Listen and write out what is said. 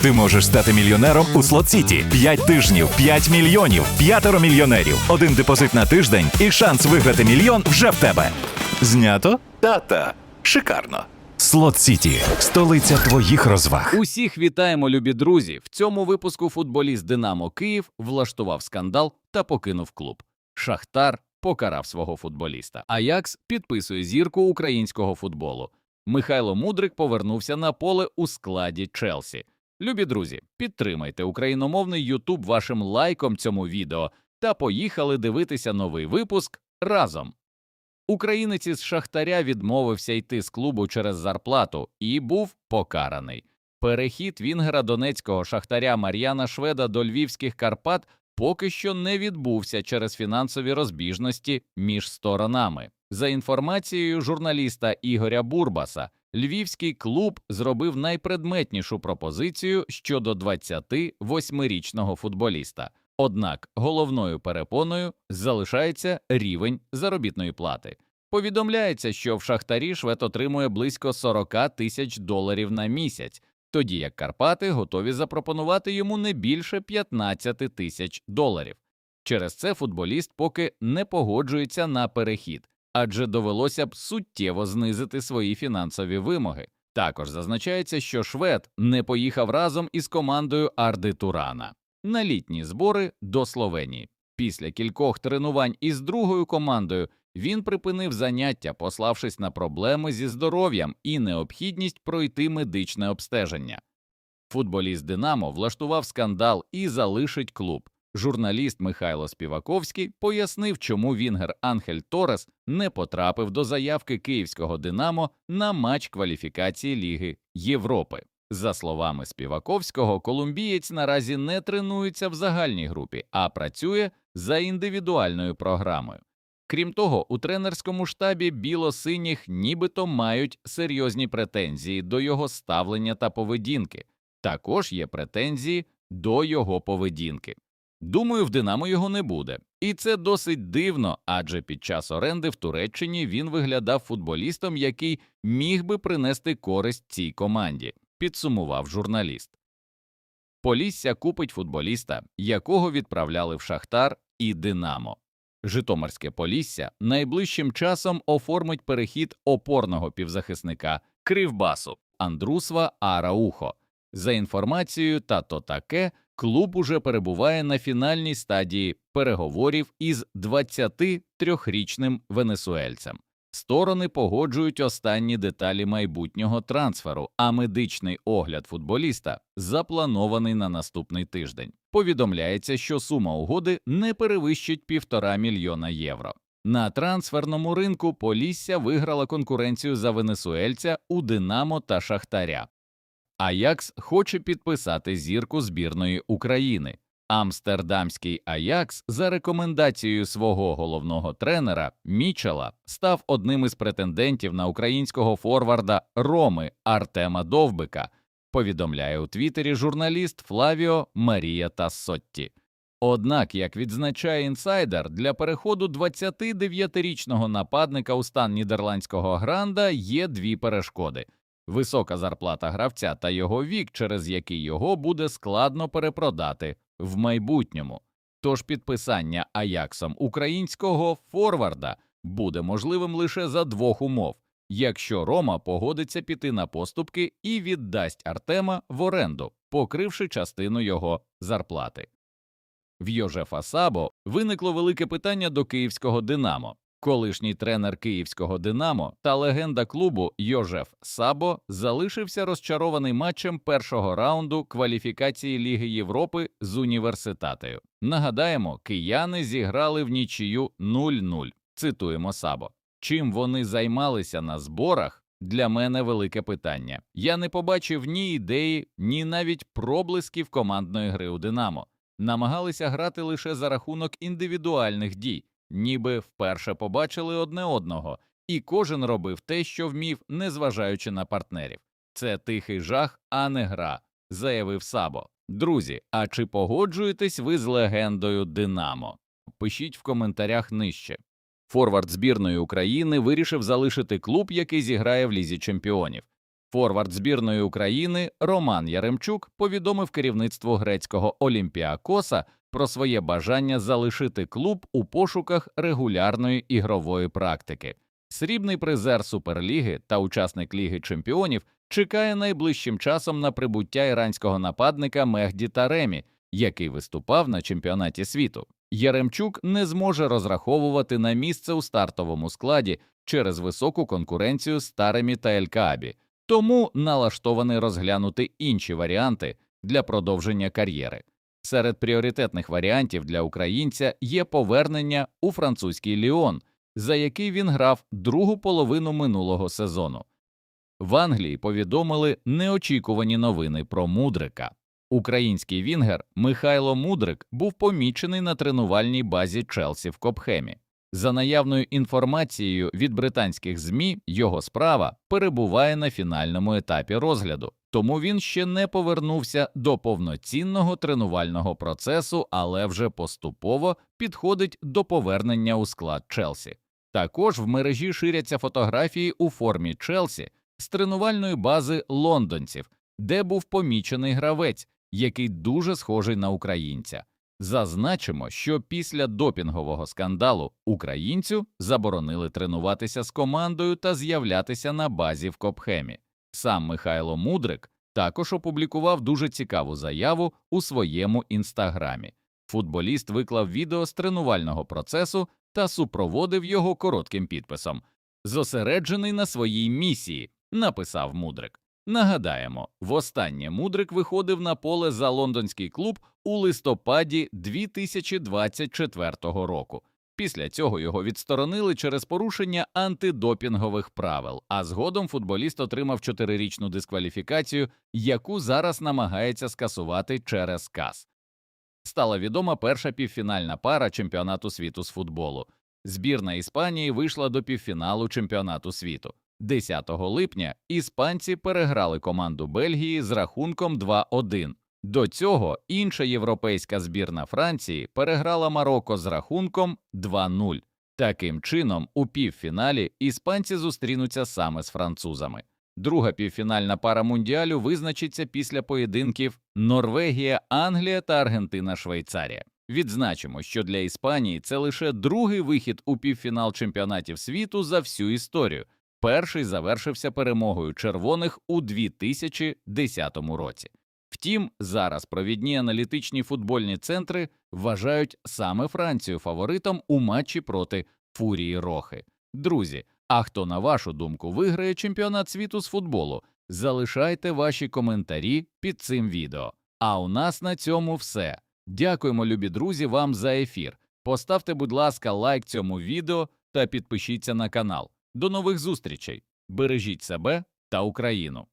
Ти можеш стати мільйонером у Слот Сіті. 5 тижнів, 5 мільйонів, 5 мільйонерів. Один депозит на тиждень і шанс виграти мільйон вже в тебе. Знято? Та-та. Шикарно. Слот Сіті – столиця твоїх розваг. Усіх вітаємо, любі друзі! В цьому випуску футболіст «Динамо Київ» влаштував скандал та покинув клуб. «Шахтар» покарав свого футболіста. «Аякс» підписує зірку українського футболу. Михайло Мудрик повернувся на поле у складі «Челсі». Любі друзі, підтримайте україномовний YouTube вашим лайком цьому відео та поїхали дивитися новий випуск разом. Українець із «Шахтаря» відмовився йти з клубу через зарплату і був покараний. Перехід вінгера донецького «Шахтаря» Мар'яна Шведа до львівських «Карпат» поки що не відбувся через фінансові розбіжності між сторонами. За інформацією журналіста Ігоря Бурбаса, львівський клуб зробив найпредметнішу пропозицію щодо 28-річного футболіста. Однак головною перепоною залишається рівень заробітної плати. Повідомляється, що в «Шахтарі» Швед отримує близько 40 тисяч доларів на місяць, тоді як «Карпати» готові запропонувати йому не більше 15 тисяч доларів. Через це футболіст поки не погоджується на перехід, адже довелося б суттєво знизити свої фінансові вимоги. Також зазначається, що Швед не поїхав разом із командою Арди Турана на літні збори до Словенії. Після кількох тренувань із другою командою він припинив заняття, пославшись на проблеми зі здоров'ям і необхідність пройти медичне обстеження. Футболіст «Динамо» влаштував скандал і залишить клуб. Журналіст Михайло Співаковський пояснив, чому вінгер Анхель Торес не потрапив до заявки київського «Динамо» на матч кваліфікації Ліги Європи. За словами Співаковського, колумбієць наразі не тренується в загальній групі, а працює за індивідуальною програмою. Крім того, у тренерському штабі біло-синіх нібито мають серйозні претензії до його ставлення та поведінки. Також є претензії до його поведінки. Думаю, в «Динамо» його не буде. І це досить дивно, адже під час оренди в Туреччині він виглядав футболістом, який міг би принести користь цій команді, підсумував журналіст. Полісся купить футболіста, якого відправляли в «Шахтар» і «Динамо». Житомирське Полісся найближчим часом оформить перехід опорного півзахисника Кривбасу Андрусва Араухо. За інформацією «Тато Таке», клуб уже перебуває на фінальній стадії переговорів із 23-річним венесуельцем. Сторони погоджують останні деталі майбутнього трансферу, а медичний огляд футболіста запланований на наступний тиждень. Повідомляється, що сума угоди не перевищить 1,5 мільйона євро. На трансферному ринку Полісся виграла конкуренцію за венесуельця у «Динамо» та «Шахтаря». «Аякс» хоче підписати зірку збірної України. Амстердамський «Аякс» за рекомендацією свого головного тренера Мічела став одним із претендентів на українського форварда Роми Артема Довбика, повідомляє у Твіттері журналіст Флавіо Марія Тассотті. Однак, як відзначає інсайдер, для переходу 29-річного нападника у стан нідерландського гранда є дві перешкоди – висока зарплата гравця та його вік, через який його буде складно перепродати в майбутньому. Тож підписання «Аяксом» українського форварда буде можливим лише за двох умов – якщо Рома погодиться піти на поступки і віддасть Артема в оренду, покривши частину його зарплати. В Йожефа Сабо виникло велике питання до київського «Динамо». Колишній тренер київського «Динамо» та легенда клубу Йожеф Сабо залишився розчарований матчем першого раунду кваліфікації Ліги Європи з Університатою. Нагадаємо, кияни зіграли в нічию 0-0. Цитуємо Сабо. «Чим вони займалися на зборах? Для мене велике питання. Я не побачив ні ідеї, ні навіть проблисків командної гри у «Динамо». Намагалися грати лише за рахунок індивідуальних дій. Ніби вперше побачили одне одного, і кожен робив те, що вмів, незважаючи на партнерів. Це тихий жах, а не гра», – заявив Сабо. Друзі, а чи погоджуєтесь ви з легендою «Динамо»? Пишіть в коментарях нижче. Форвард збірної України вирішив залишити клуб, який зіграє в Лізі чемпіонів. Форвард збірної України Роман Яремчук повідомив керівництву грецького Олімпіакоса про своє бажання залишити клуб у пошуках регулярної ігрової практики. Срібний призер Суперліги та учасник Ліги чемпіонів чекає найближчим часом на прибуття іранського нападника Мехді Таремі, який виступав на чемпіонаті світу. Яремчук не зможе розраховувати на місце у стартовому складі через високу конкуренцію з Таремі та Ель-Каабі, тому налаштований розглянути інші варіанти для продовження кар'єри. Серед пріоритетних варіантів для українця є повернення у французький Ліон, за який він грав другу половину минулого сезону. В Англії повідомили неочікувані новини про Мудрика. Український вінгер Михайло Мудрик був помічений на тренувальній базі Челсі в Копхемі. За наявною інформацією від британських ЗМІ, його справа перебуває на фінальному етапі розгляду, тому він ще не повернувся до повноцінного тренувального процесу, але вже поступово підходить до повернення у склад Челсі. Також в мережі ширяться фотографії у формі Челсі з тренувальної бази лондонців, де був помічений гравець, який дуже схожий на українця. Зазначимо, що після допінгового скандалу українцю заборонили тренуватися з командою та з'являтися на базі в Копхемі. Сам Михайло Мудрик також опублікував дуже цікаву заяву у своєму інстаграмі. Футболіст виклав відео з тренувального процесу та супроводив його коротким підписом «Зосереджений на своїй місії», написав Мудрик. Нагадаємо, востаннє Мудрик виходив на поле за лондонський клуб у листопаді 2024 року. Після цього його відсторонили через порушення антидопінгових правил, а згодом футболіст отримав 4-річну дискваліфікацію, яку зараз намагається скасувати через КАС. Стала відома перша півфінальна пара чемпіонату світу з футболу. Збірна Іспанії вийшла до півфіналу чемпіонату світу. 10 липня іспанці переграли команду Бельгії з рахунком 2-1. До цього інша європейська збірна Франції переграла Марокко з рахунком 2-0. Таким чином, у півфіналі іспанці зустрінуться саме з французами. Друга півфінальна пара Мундіалю визначиться після поєдинків Норвегія, Англія та Аргентина, Швейцарія. Відзначимо, що для Іспанії це лише другий вихід у півфінал чемпіонатів світу за всю історію. Перший завершився перемогою червоних у 2010 році. Втім, зараз провідні аналітичні футбольні центри вважають саме Францію фаворитом у матчі проти Фурії Рохи. Друзі, а хто, на вашу думку, виграє чемпіонат світу з футболу? Залишайте ваші коментарі під цим відео. А у нас на цьому все. Дякуємо, любі друзі, вам за ефір. Поставте, будь ласка, лайк цьому відео та підпишіться на канал. До нових зустрічей. Бережіть себе та Україну.